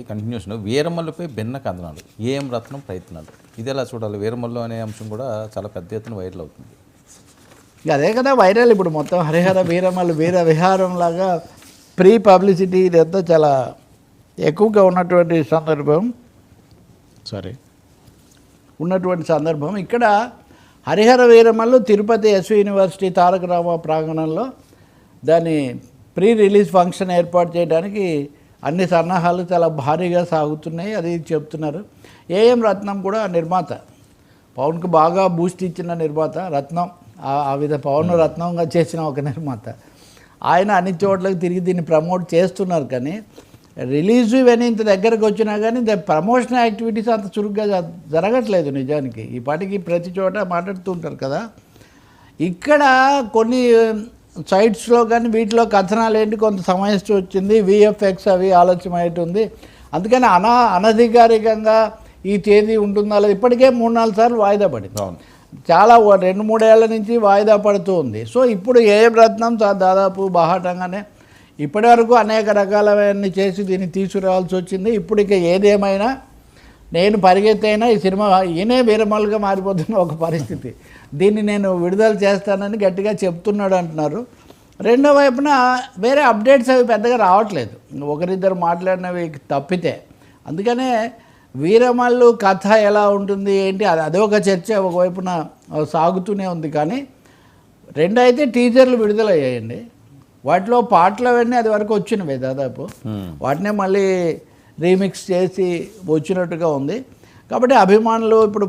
Continuation వీరమల్లుపై భిన్న కథనాలు AM రత్నం ప్రయత్నాలు ఇది ఎలా చూడాలి? వీరమల్లు అనే అంశం కూడా చాలా పెద్ద ఎత్తున వైరల్ అవుతుంది. అదే కదా వైరల్. ఇప్పుడు మొత్తం హరిహర వీరమల్లు వీర విహారం లాగా ప్రీ పబ్లిసిటీ ఇదంతా చాలా ఎక్కువగా ఉన్నటువంటి సందర్భం ఇక్కడ హరిహర వీరమల్లు తిరుపతి ఎస్వి యూనివర్సిటీ తారక రామ ప్రాంగణంలో దాని ప్రీ రిలీజ్ ఫంక్షన్ ఏర్పాటు చేయడానికి అన్ని సన్నాహాలు చాలా భారీగా సాగుతున్నాయి. అది చెప్తున్నారు. ఏఎం రత్నం కూడా నిర్మాత, పవన్కు బాగా బూస్ట్ ఇచ్చిన నిర్మాత రత్నం. ఆ విధ పవన్ రత్నంగా చేసిన ఒక నిర్మాత. ఆయన అన్ని చోట్లకి తిరిగి దీన్ని ప్రమోట్ చేస్తున్నారు. కానీ రిలీజ్ ఇవన్నీ ఇంత దగ్గరకు వచ్చినా కానీ ప్రమోషన్ యాక్టివిటీస్ అంత చురుగ్గా జరగట్లేదు. నిజానికి ఈ పాటికి ప్రతి చోట మాట్లాడుతూ ఉంటారు కదా. ఇక్కడ కొన్ని సైట్స్లో కానీ వీటిలో కథనాలు ఏంటి కొంత సమస్య వచ్చింది, విఎఫ్ఎక్స్ అవి ఆలోచన అవుతుంది. అందుకని అనధికారికంగా ఈ తేదీ ఉంటుందా లేదా ఇప్పటికే 3-4 సార్లు వాయిదా పడింది. చాలా 2-3 ఏళ్ల నుంచి వాయిదా పడుతూ ఉంది. సో ఇప్పుడు ఏఎం రత్నం దాదాపు బాహాటంగానే ఇప్పటి వరకు అనేక రకాలవన్నీ చేసి దీన్ని తీసుకురావాల్సి వచ్చింది. ఇప్పుడు ఇక ఏదేమైనా నేను పరిగెత్తైనా ఈ సినిమా ఈయనే వీరమల్లుగా మారిపోతున్న ఒక పరిస్థితి. దీన్ని నేను విడుదల చేస్తానని గట్టిగా చెప్తున్నాడు అంటున్నారు. రెండో వైపున వేరే అప్డేట్స్ అవి పెద్దగా రావట్లేదు, ఒకరిద్దరు మాట్లాడినవి తప్పితే. అందుకనే వీరమల్లు కథ ఎలా ఉంటుంది ఏంటి అదే ఒక చర్చ ఒకవైపున సాగుతూనే ఉంది. కానీ అయితే టీజర్లు విడుదలయ్యాయండి. వాటిలో పాటలు అవన్నీ అది వరకు వచ్చినవే దాదాపు, వాటినే మళ్ళీ రీమిక్స్ చేసి వచ్చినట్టుగా ఉంది. కాబట్టి అభిమానులు ఇప్పుడు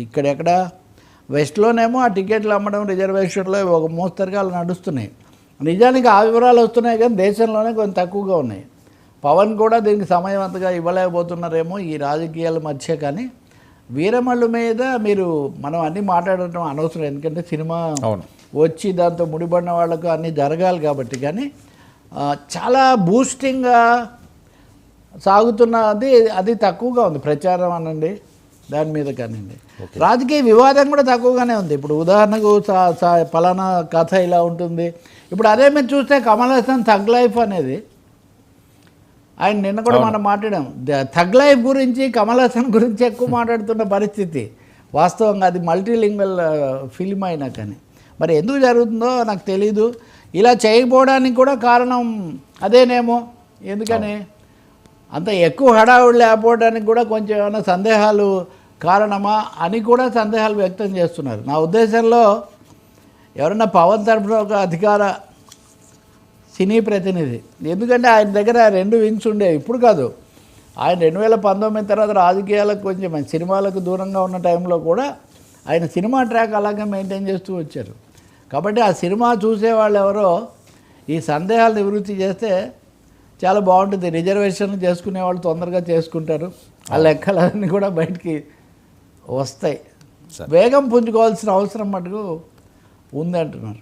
ఇక్కడెక్కడ వెస్ట్లోనేమో ఆ టికెట్లు అమ్మడం రిజర్వేషన్లో ఒక మోస్తరుగా అలా నడుస్తున్నాయి. నిజానికి ఆ వివరాలు వస్తున్నాయి కానీ దేశంలోనే కొంచెం తక్కువగా ఉన్నాయి. పవన్ కూడా దీనికి సమయం అంతగా ఇవ్వలేకపోతున్నారేమో ఈ రాజకీయాల మధ్య. కానీ వీరమల్లు మీద మనం అన్నీ మాట్లాడటం అనవసరం, ఎందుకంటే సినిమా వచ్చి దాంతో ముడిపడిన వాళ్ళకు అన్నీ జరగాలి కాబట్టి. కానీ చాలా బూస్టింగ్గా సాగుతున్నది అది తక్కువగా ఉంది ప్రచారం అనండి దాని మీద. కానివ్వండి రాజకీయ వివాదం కూడా తక్కువగానే ఉంది. ఇప్పుడు ఉదాహరణకు పలానా కథ ఇలా ఉంటుంది. ఇప్పుడు అదే మీరు చూస్తే కమల్ హాసన్ థగ్ లైఫ్ అనేది ఆయన నిన్న కూడా మనం మాట్లాడాం. థగ్ లైఫ్ గురించి కమల్ హాసన్ గురించి ఎక్కువ మాట్లాడుతున్న పరిస్థితి వాస్తవంగా. అది మల్టీలింగ్వల్ ఫిల్మ్ అయినా కానీ మరి ఎందుకు జరుగుతుందో నాకు తెలీదు. ఇలా చేయకపోవడానికి కూడా కారణం అదేనేమో. ఎందుకని అంత ఎక్కువ హడావుడి లేకపోవడానికి కూడా కొంచెం ఏమైనా సందేహాలు కారణమా అని కూడా సందేహాలు వ్యక్తం చేస్తున్నారు. నా ఉద్దేశంలో ఎవరన్నా పవన్ తరఫున ఒక అధికార సినీ ప్రతినిధి, ఎందుకంటే ఆయన దగ్గర 2 వింగ్స్ ఉండేవి. ఇప్పుడు కాదు, ఆయన 2019 తర్వాత రాజకీయాలకు కొంచెం సినిమాలకు దూరంగా ఉన్న టైంలో కూడా ఆయన సినిమా ట్రాక్ అలాగే మెయింటైన్ చేస్తూ వచ్చారు. కాబట్టి ఆ సినిమా చూసేవాళ్ళు ఎవరో ఈ సందేహాలు నివృత్తి చేస్తే చాలా బాగుంటుంది. రిజర్వేషన్లు చేసుకునే వాళ్ళు తొందరగా చేసుకుంటారు, ఆ లెక్కలన్నీ కూడా బయటికి వస్తాయి. వేగం పుంజుకోవాల్సిన అవసరం మటుకు ఉంది అంటున్నారు.